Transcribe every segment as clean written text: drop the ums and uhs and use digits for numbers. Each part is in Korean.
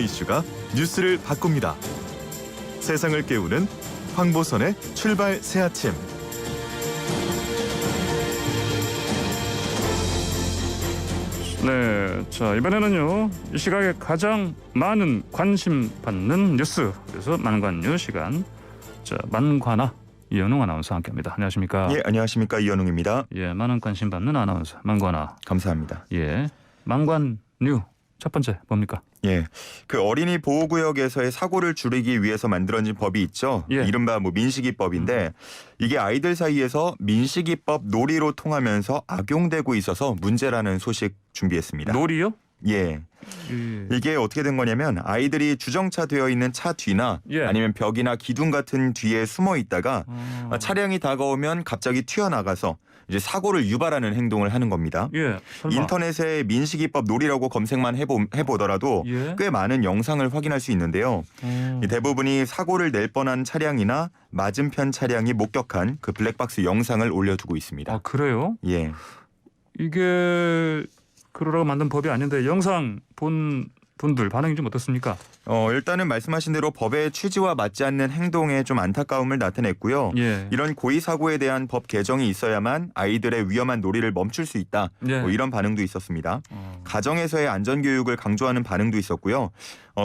여성의 이슈가 뉴스를 바꿉니다. 세상을 깨우는 황보선의 출발 새 아침. 네, 자 이번에는요 이 시각에 가장 많은 관심 받는 뉴스, 그래서 만관뉴 시간. 자 만관아 이현웅 아나운서 함께합니다. 안녕하십니까? 예, 안녕하십니까, 이현웅입니다. 예, 많은 관심 받는 아나운서 만관아. 감사합니다. 예, 만관뉴 첫 번째 뭡니까? 예, 그 어린이 보호구역에서의 사고를 줄이기 위해서 만들어진 법이 있죠. 예. 이른바 민식이법인데 이게 아이들 사이에서 민식이법 놀이로 통하면서 악용되고 있어서 문제라는 소식 준비했습니다. 놀이요? 예. 이게 어떻게 된 거냐면 아이들이 주정차되어 있는 차 뒤나 예. 아니면 벽이나 기둥 같은 뒤에 숨어 있다가 차량이 다가오면 갑자기 튀어나가서 이제 사고를 유발하는 행동을 하는 겁니다. 예, 설마. 인터넷에 민식이법 놀이라고 검색만 해보더라도 예. 꽤 많은 영상을 확인할 수 있는데요. 이 대부분이 사고를 낼 뻔한 차량이나 맞은편 차량이 목격한 그 블랙박스 영상을 올려두고 있습니다. 아 그래요? 예. 이게 그러라고 만든 법이 아닌데 영상 본 분들 반응이 좀 어떻습니까? 일단은 말씀하신 대로 법의 취지와 맞지 않는 행동에 좀 안타까움을 나타냈고요. 예. 이런 고의 사고에 대한 법 개정이 있어야만 아이들의 위험한 놀이를 멈출 수 있다. 예. 뭐 이런 반응도 있었습니다. 가정에서의 안전교육을 강조하는 반응도 있었고요.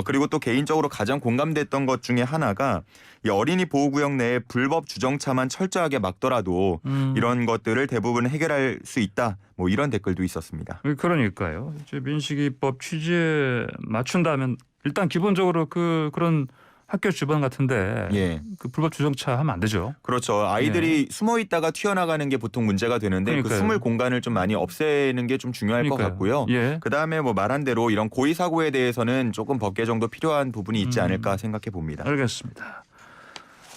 그리고 또 개인적으로 가장 공감됐던 것 중에 하나가 이 어린이 보호구역 내에 불법 주정차만 철저하게 막더라도 이런 것들을 대부분 해결할 수 있다. 뭐 이런 댓글도 있었습니다. 그러니까요. 이제 민식이법 취지에 맞춘다면 일단 기본적으로 그런 학교 주변 같은데 예. 그 불법 주정차 하면 안 되죠. 그렇죠. 아이들이 숨어 있다가 튀어나가는 게 보통 문제가 되는데 그러니까요. 그 숨을 공간을 좀 많이 없애는 게 좀 중요할 것 같고요. 예. 그다음에 뭐 말한 대로 이런 고의 사고에 대해서는 조금 법 개정도 필요한 부분이 있지 않을까 생각해 봅니다. 알겠습니다.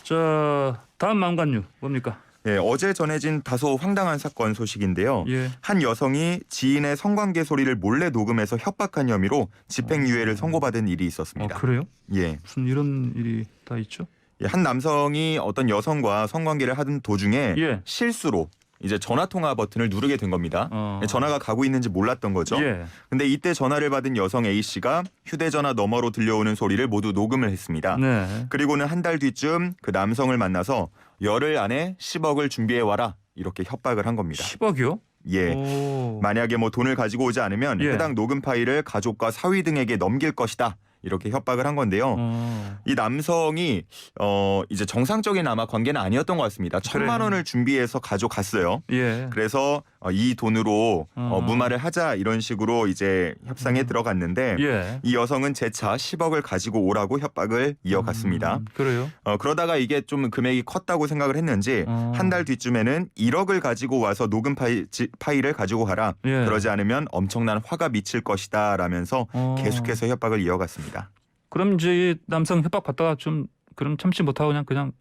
자 다음 망관뉴 뭡니까? 예, 어제 전해진 다소 황당한 사건 소식인데요. 예. 한 여성이 지인의 성관계 소리를 몰래 녹음해서 협박한 혐의로 집행유예를 선고받은 일이 있었습니다. 그래요? 예. 무슨 이런 일이 다 있죠? 예, 한 남성이 어떤 여성과 성관계를 하던 도중에 예. 실수로 이제 전화통화 버튼을 누르게 된 겁니다. 전화가 가고 있는지 몰랐던 거죠. 예. 근데 이때 전화를 받은 여성 A씨가 휴대전화 너머로 들려오는 소리를 모두 녹음을 했습니다. 네. 그리고는 한 달 뒤쯤 그 남성을 만나서 열흘 안에 10억을 준비해 와라 이렇게 협박을 한 겁니다. 10억이요? 예. 오. 만약에 뭐 돈을 가지고 오지 않으면 예. 해당 녹음 파일을 가족과 사위 등에게 넘길 것이다. 이렇게 협박을 한 건데요. 이 남성이 이제 정상적인 아마 관계는 아니었던 것 같습니다. 1,000만 원을 준비해서 가져갔어요. 예. 그래서 이 돈으로 무마를 하자 이런 식으로 이제 협상에 들어갔는데 예. 이 여성은 재차 10억을 가지고 오라고 협박을 이어갔습니다. 그래요? 그러다가 이게 좀 금액이 컸다고 생각을 했는지 한 달 뒤쯤에는 1억을 가지고 와서 녹음 파일을 가지고 가라. 예. 그러지 않으면 엄청난 화가 미칠 것이다 라면서 계속해서 협박을 이어갔습니다. 그럼 이제 이 남성 협박 받다가 좀 그럼 참지 못하고 그냥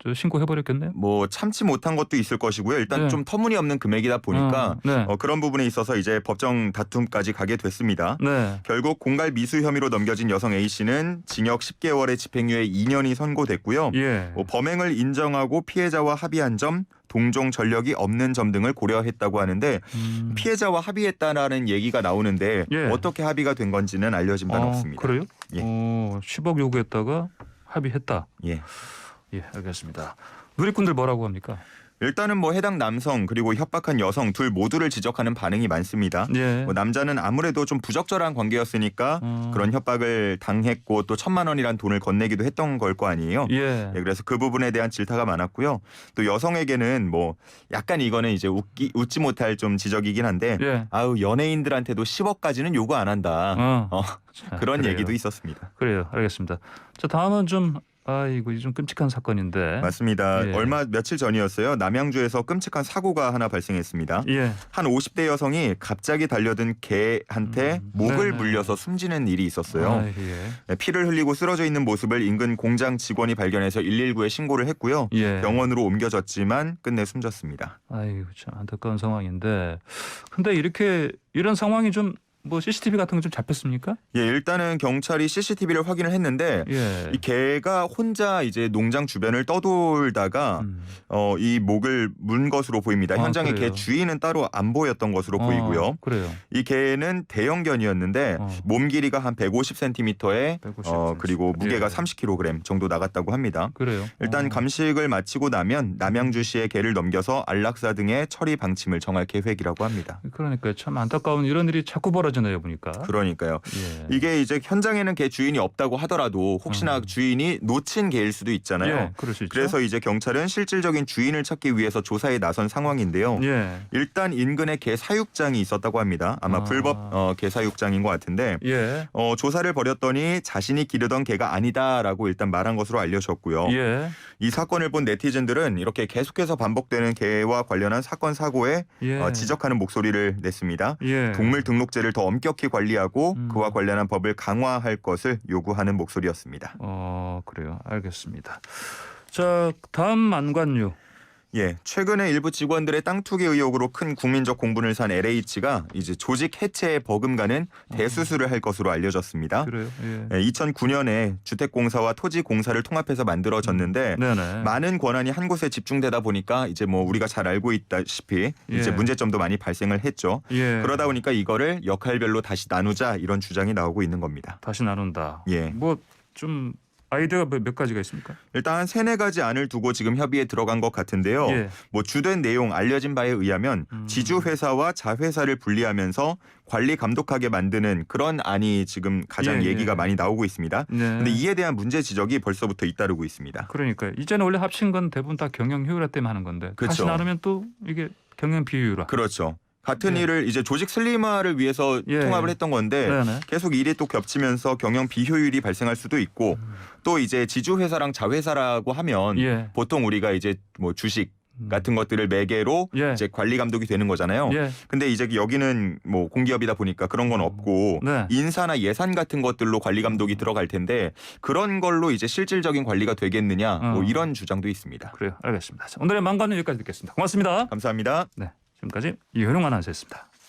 저 신고해버렸겠네요. 뭐 참지 못한 것도 있을 것이고요. 일단 네. 좀 터무니없는 금액이다 보니까 네. 그런 부분에 있어서 이제 법정 다툼까지 가게 됐습니다. 네. 결국 공갈 미수 혐의로 넘겨진 여성 A씨는 징역 10개월의 집행유예 2년이 선고됐고요. 예. 범행을 인정하고 피해자와 합의한 점, 동종 전력이 없는 점 등을 고려했다고 하는데 피해자와 합의했다라는 얘기가 나오는데 예. 어떻게 합의가 된 건지는 알려진 바는 없습니다. 그래요? 예. 10억 요구했다가 합의했다. 예. 예, 알겠습니다. 누리꾼들 뭐라고 합니까? 일단은 뭐 해당 남성 그리고 협박한 여성 둘 모두를 지적하는 반응이 많습니다. 예. 뭐 남자는 아무래도 좀 부적절한 관계였으니까 그런 협박을 당했고 또 1,000만 원이란 돈을 건네기도 했던 걸 거 아니에요. 예. 예, 그래서 그 부분에 대한 질타가 많았고요. 또 여성에게는 뭐 약간 이거는 이제 웃지 못할 좀 지적이긴 한데 예. 아우 연예인들한테도 10억까지는 요구 안 한다. 자, 그런 그래요. 얘기도 있었습니다. 그래요. 알겠습니다. 자, 다음은 좀 이거 좀 끔찍한 사건인데. 맞습니다. 예. 얼마 며칠 전이었어요. 남양주에서 끔찍한 사고가 하나 발생했습니다. 예. 한 50대 여성이 갑자기 달려든 개한테 목을 네네. 물려서 숨지는 일이 있었어요. 예. 피를 흘리고 쓰러져 있는 모습을 인근 공장 직원이 발견해서 119에 신고를 했고요. 예. 병원으로 옮겨졌지만 끝내 숨졌습니다. 아이고 참 안타까운 상황인데. 근데 이런 상황이 좀 뭐 CCTV 같은 거 좀 잡혔습니까? 예, 일단은 경찰이 CCTV를 확인을 했는데 예. 이 개가 혼자 이제 농장 주변을 떠돌다가 이 목을 문 것으로 보입니다. 아, 현장에 그래요? 개 주인은 따로 안 보였던 것으로 보이고요. 그래요. 이 개는 대형견이었는데 몸 길이가 한 150cm에 150cm. 그리고 무게가 예. 30kg 정도 나갔다고 합니다. 그래요. 일단 감식을 마치고 나면 남양주시에 개를 넘겨서 안락사 등의 처리 방침을 정할 계획이라고 합니다. 그러니까 참 안타까운 이런 일이 자꾸 벌어지네요 보니까. 그러니까요. 예. 이게 이제 현장에는 개 주인이 없다고 하더라도 혹시나 주인이 놓친 개일 수도 있잖아요. 예, 그럴 수 있죠. 그래서 이제 경찰은 실질적인 주인을 찾기 위해서 조사에 나선 상황인데요. 예. 일단 인근에 개 사육장이 있었다고 합니다. 아마 불법 개 사육장인 것 같은데 예. 조사를 벌였더니 자신이 기르던 개가 아니다라고 일단 말한 것으로 알려졌고요. 예. 이 사건을 본 네티즌들은 이렇게 계속해서 반복되는 개와 관련한 사건 사고에 예. 지적하는 목소리를 냈습니다. 예. 동물 등록제를 더 엄격히 관리하고 음. 그와 관련한 법을 강화할 것을 요구하는 목소리였습니다. 그래요. 알겠습니다. 자, 다음 만관유. 예, 최근에 일부 직원들의 땅 투기 의혹으로 큰 국민적 공분을 산 LH가 이제 조직 해체에 버금가는 대수술을 할 것으로 알려졌습니다. 그래요. 예. 2009년에 주택공사와 토지공사를 통합해서 만들어졌는데 네네. 많은 권한이 한 곳에 집중되다 보니까 이제 뭐 우리가 잘 알고 있다시피 이제 예. 문제점도 많이 발생을 했죠. 예. 그러다 보니까 이거를 역할별로 다시 나누자 이런 주장이 나오고 있는 겁니다. 다시 나눈다. 예. 뭐 좀 아이디어가 몇 가지가 있습니까? 일단 한 3-4가지 안을 두고 지금 협의에 들어간 것 같은데요. 예. 뭐 주된 내용 알려진 바에 의하면 지주회사와 자회사를 분리하면서 관리 감독하게 만드는 그런 안이 지금 가장 예, 얘기가 예. 많이 나오고 있습니다. 네. 근데 이에 대한 문제 지적이 벌써부터 잇따르고 있습니다. 그러니까 이제는 원래 합친 건 대부분 다 경영 효율화 때문에 하는 건데 다시 그렇죠. 나누면 또 이게 경영 비효율화. 그렇죠. 같은 예. 일을 이제 조직 슬림화를 위해서 예. 통합을 했던 건데 네네. 계속 일이 또 겹치면서 경영 비효율이 발생할 수도 있고 또 이제 지주회사랑 자회사라고 하면 예. 보통 우리가 이제 뭐 주식 같은 것들을 매개로 예. 이제 관리 감독이 되는 거잖아요. 예. 근데 이제 여기는 뭐 공기업이다 보니까 그런 건 없고 네. 인사나 예산 같은 것들로 관리 감독이 들어갈 텐데 그런 걸로 이제 실질적인 관리가 되겠느냐 뭐 이런 주장도 있습니다. 그래요. 알겠습니다. 자, 오늘의 만관유 여기까지 듣겠습니다. 고맙습니다. 감사합니다. 네. 지금까지 이현웅 아나운서였습니다.